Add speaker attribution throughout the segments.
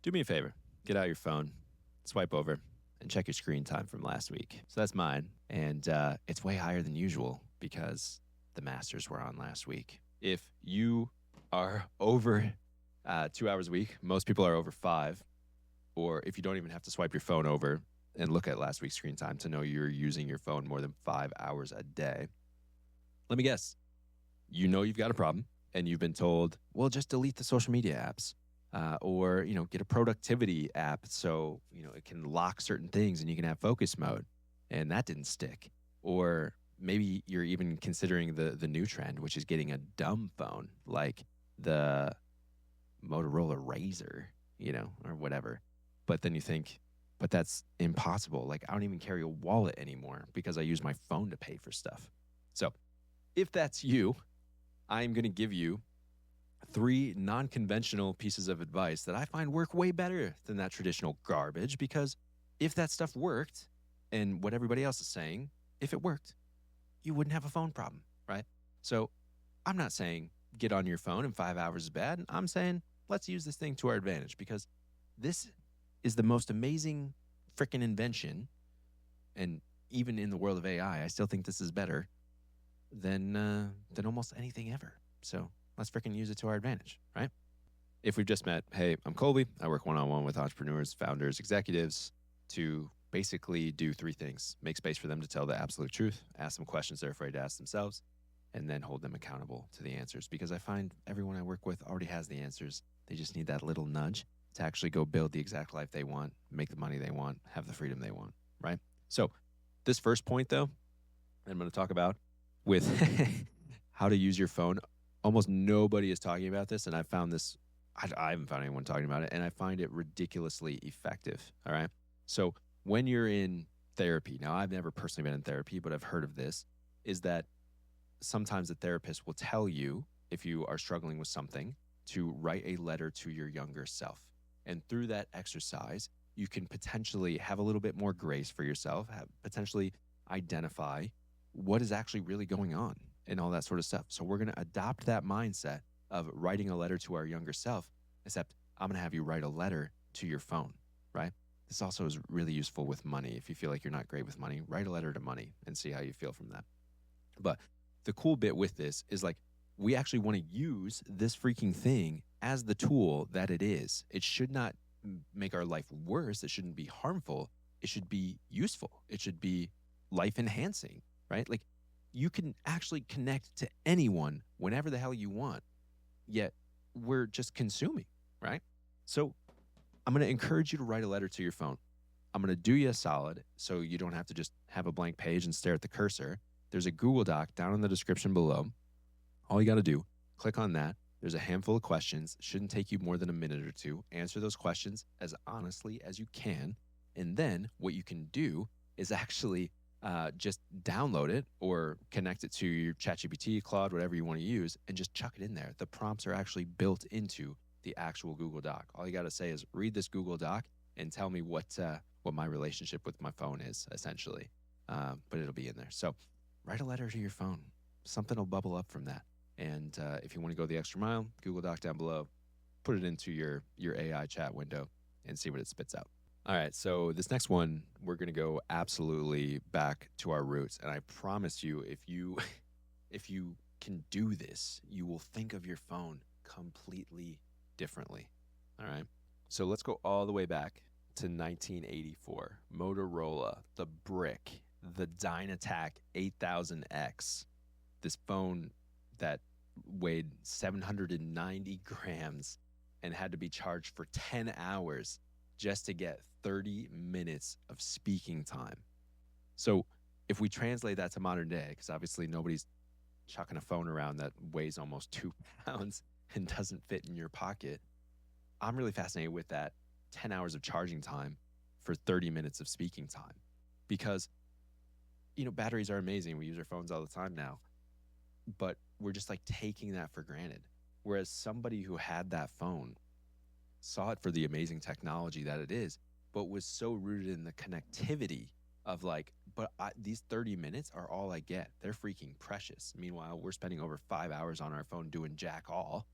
Speaker 1: do me a favor. Get out your phone, swipe over, and check your screen time from last week. So that's mine. And it's way higher than usual because the Masters were on last week. If you are over 2 hours a week, most people are over 5. Or if you don't even have to swipe your phone over and look at last week's screen time to know you're using your phone more than 5 hours a day, let me guess. You know you've got a problem and you've been told, well, just delete the social media apps. Or get a productivity app so it can lock certain things and you can have focus mode, and that didn't stick. Or maybe you're even considering the new trend, which is getting a dumb phone like the Motorola Razr, or whatever. But then you think, but that's impossible. Like, I don't even carry a wallet anymore because I use my phone to pay for stuff. So if that's you, I'm going to give you 3 non-conventional pieces of advice that I find work way better than that traditional garbage, because if that stuff worked and what everybody else is saying, if it worked, you wouldn't have a phone problem, right? So I'm not saying get on your phone and 5 hours is bad. I'm saying let's use this thing to our advantage, because this is the most amazing freaking invention. And even in the world of AI, I still think this is better than almost anything ever. So let's freaking use it to our advantage, right? If we've just met, hey, I'm Colby. I work one-on-one with entrepreneurs, founders, executives to basically do 3 things. Make space for them to tell the absolute truth, ask them questions they're afraid to ask themselves, and then hold them accountable to the answers. Because I find everyone I work with already has the answers. They just need that little nudge to actually go build the exact life they want, make the money they want, have the freedom they want, right? So this first point, though, I'm going to talk about with how to use your phone. Almost nobody is talking about this, and I found this, I haven't found anyone talking about it, and I find it ridiculously effective, all right? So when you're in therapy, now I've never personally been in therapy, but I've heard of this, is that sometimes the therapist will tell you, if you are struggling with something, to write a letter to your younger self. And through that exercise, you can potentially have a little bit more grace for yourself, potentially identify what is actually really going on and all that sort of stuff. So we're going to adopt that mindset of writing a letter to our younger self, except I'm going to have you write a letter to your phone, right? This also is really useful with money. If you feel like you're not great with money, write a letter to money and see how you feel from that. But the cool bit with this is, like, we actually want to use this freaking thing as the tool that it is. It should not make our life worse. It shouldn't be harmful. It should be useful. It should be life enhancing, right? Like, you can actually connect to anyone whenever the hell you want, yet we're just consuming, right? So I'm going to encourage you to write a letter to your phone. I'm going to do you a solid so you don't have to just have a blank page and stare at the cursor. There's a Google Doc down in the description below. All you got to do, click on that. There's a handful of questions. Shouldn't take you more than a minute or 2. Answer those questions as honestly as you can. And then what you can do is actually just download it or connect it to your ChatGPT, Claude, whatever you want to use, and just chuck it in there. The prompts are actually built into the actual Google Doc. All you got to say is read this Google Doc and tell me what my relationship with my phone is, essentially. But it'll be in there. So write a letter to your phone. Something will bubble up from that. And if you want to go the extra mile, Google Doc down below, put it into your AI chat window and see what it spits out. All right, so this next one, we're going to go absolutely back to our roots. And I promise you, if you can do this, you will think of your phone completely differently. All right, so let's go all the way back to 1984. Motorola, the brick, the Dynatac 8000X, this phone that weighed 790 grams and had to be charged for 10 hours just to get 30 minutes of speaking time. So if we translate that to modern day, because obviously nobody's chucking a phone around that weighs almost 2 pounds and doesn't fit in your pocket, I'm really fascinated with that 10 hours of charging time for 30 minutes of speaking time. Because, batteries are amazing. We use our phones all the time now. But we're just like taking that for granted. Whereas somebody who had that phone saw it for the amazing technology that it is, but was so rooted in the connectivity of these 30 minutes are all I get. They're freaking precious. Meanwhile, we're spending over 5 hours on our phone doing jack all.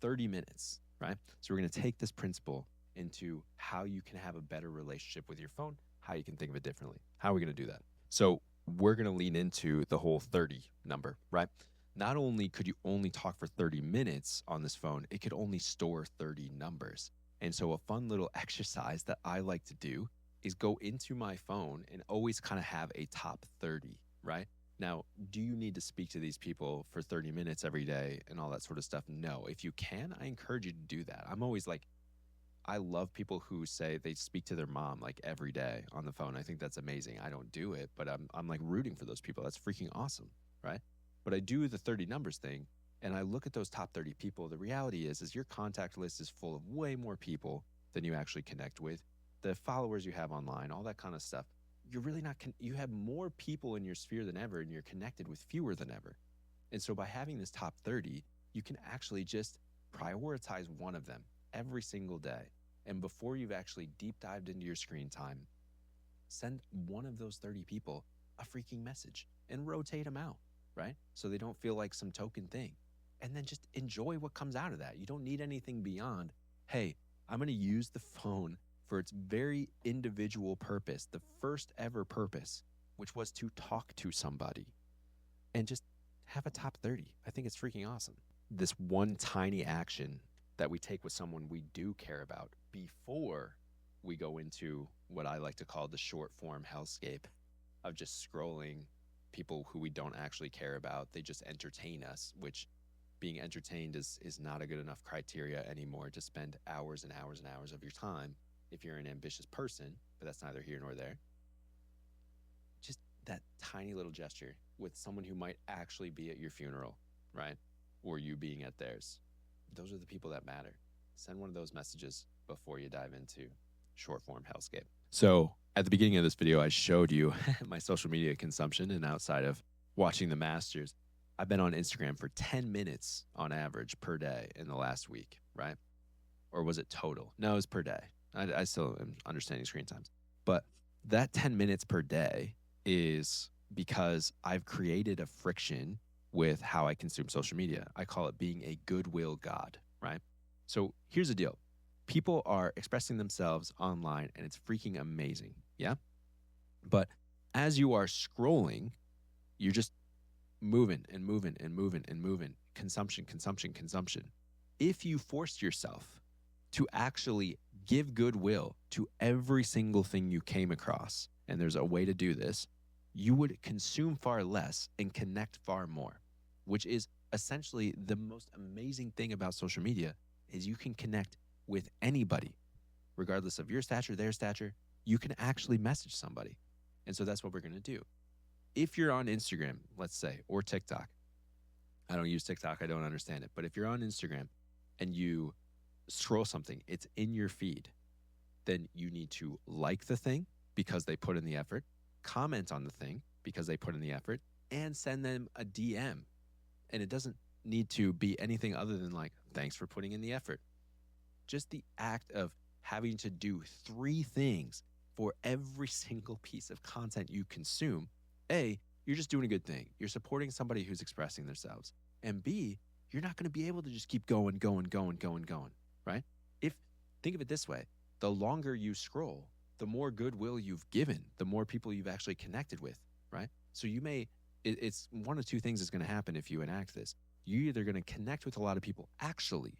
Speaker 1: 30 minutes, right? So we're going to take this principle into how you can have a better relationship with your phone, how you can think of it differently. How are we going to do that? So we're going to lean into the whole 30 number, right? Not only could you only talk for 30 minutes on this phone, it could only store 30 numbers. And so a fun little exercise that I like to do is go into my phone and always kind of have a top 30, right? Now, do you need to speak to these people for 30 minutes every day and all that sort of stuff? No. If you can, I encourage you to do that. I'm always like, I love people who say they speak to their mom like every day on the phone. I think that's amazing. I don't do it, but I'm like rooting for those people. That's freaking awesome, right? But I do the 30 numbers thing, and I look at those top 30 people. The reality is your contact list is full of way more people than you actually connect with. The followers you have online, all that kind of stuff. You're really not, you have more people in your sphere than ever, and you're connected with fewer than ever. And so by having this top 30, you can actually just prioritize one of them every single day. And before you've actually deep dived into your screen time, send one of those 30 people a freaking message and rotate them out, right? So they don't feel like some token thing. And then just enjoy what comes out of that. You don't need anything beyond, hey, I'm going to use the phone for its very individual purpose, the first ever purpose, which was to talk to somebody, and just have a top 30. I think it's freaking awesome. This one tiny action that we take with someone we do care about before we go into what I like to call the short form hellscape of just scrolling people who we don't actually care about. They just entertain us, which being entertained is not a good enough criteria anymore to spend hours and hours and hours of your time if you're an ambitious person, but that's neither here nor there. Just that tiny little gesture with someone who might actually be at your funeral, right? Or you being at theirs. Those are the people that matter. Send one of those messages before you dive into short form hellscape. So at the beginning of this video, I showed you my social media consumption, and outside of watching the Masters, I've been on Instagram for 10 minutes on average per day in the last week, right? Or was it total? No, it was per day. I still am understanding screen times. But that 10 minutes per day is because I've created a friction with how I consume social media. I call it being a goodwill god, right? So here's the deal. People are expressing themselves online, and it's freaking amazing, yeah? But as you are scrolling, you're just moving and moving and moving and moving. Consumption, consumption, consumption. If you forced yourself to actually give goodwill to every single thing you came across, and there's a way to do this, you would consume far less and connect far more, which is essentially the most amazing thing about social media is you can connect with anybody, regardless of your stature, their stature. You can actually message somebody. And so that's what we're going to do. If you're on Instagram, let's say, or TikTok, I don't use TikTok, I don't understand it, but if you're on Instagram and you scroll something, it's in your feed, then you need to like the thing because they put in the effort, comment on the thing because they put in the effort, and send them a DM. And it doesn't need to be anything other than like, thanks for putting in the effort. Just the act of having to do 3 things for every single piece of content you consume. A, you're just doing a good thing. You're supporting somebody who's expressing themselves. And B, you're not going to be able to just keep going, right? Think of it this way, the longer you scroll, the more goodwill you've given, the more people you've actually connected with, right? So it's one of 2 things that's going to happen if you enact this. You're either going to connect with a lot of people actually,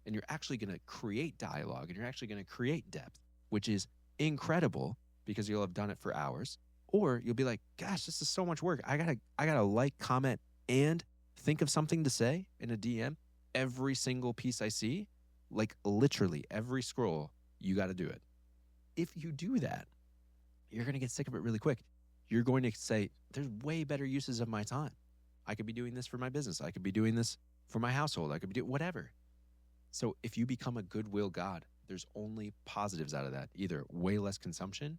Speaker 1: and you're actually going to create dialogue, and you're actually going to create depth, which is incredible because you'll have done it for hours. Or you'll be like, gosh, this is so much work. I gotta like, comment, and think of something to say in a DM every single piece I see. Like literally every scroll, you got to do it. If you do that, you're going to get sick of it really quick. You're going to say, there's way better uses of my time. I could be doing this for my business. I could be doing this for my household. I could be doing whatever. So if you become a goodwill god, there's only positives out of that. Either way less consumption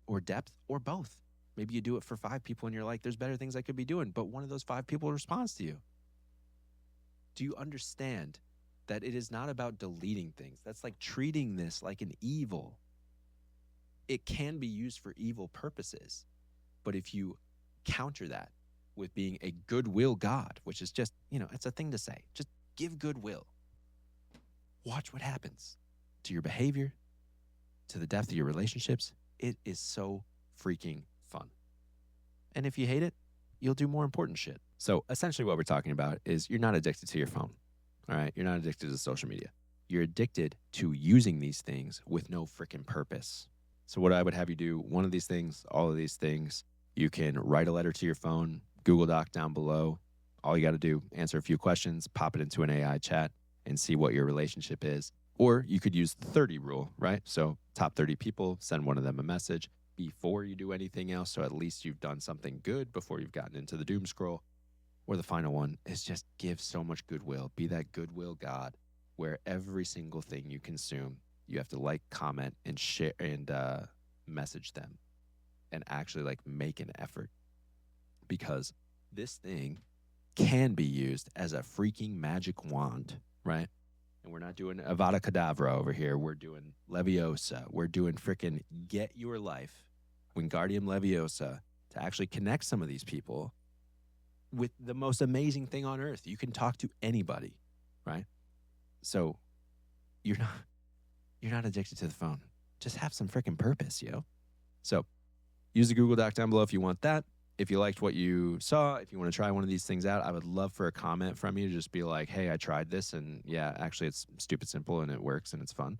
Speaker 1: or depth, or both. Maybe you do it for 5 people and you're like, there's better things I could be doing, but one of those 5 people responds to you. Do you understand that it is not about deleting things? That's like treating this like an evil. It can be used for evil purposes, but if you counter that with being a goodwill god, which is just, it's a thing to say, just give goodwill. Watch what happens. to your behavior, to the depth of your relationships. It is so freaking fun. And if you hate it, you'll do more important shit. So essentially what we're talking about is you're not addicted to your phone. All right. You're not addicted to social media. You're addicted to using these things with no freaking purpose. So what I would have you do, one of these things, all of these things, you can write a letter to your phone, Google Doc down below. All you got to do, answer a few questions, pop it into an AI chat and see what your relationship is. Or you could use the 30 rule, right? So top 30 people, send one of them a message before you do anything else. So at least you've done something good before you've gotten into the doom scroll. Or the final one is just give so much goodwill. Be that goodwill God where every single thing you consume, you have to like, comment, and share and message them and actually like make an effort. Because this thing can be used as a freaking magic wand, right? And we're not doing Avada Kedavra over here. We're doing Leviosa. We're doing freaking Get Your Life, Wingardium Leviosa, to actually connect some of these people with the most amazing thing on earth. You can talk to anybody, right? So you're not addicted to the phone. Just have some freaking purpose, yo. So use the Google Doc down below if you want that. If you liked what you saw, if you want to try one of these things out, I would love for a comment from you. Just be like, hey, I tried this, and yeah, actually it's stupid simple and it works and it's fun.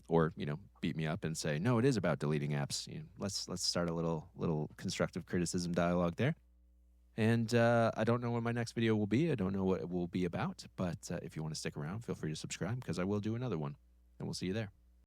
Speaker 1: Or, beat me up and say, no, it is about deleting apps. Let's start a little constructive criticism dialogue there. And I don't know when my next video will be. I don't know what it will be about. But if you want to stick around, feel free to subscribe because I will do another one. And we'll see you there.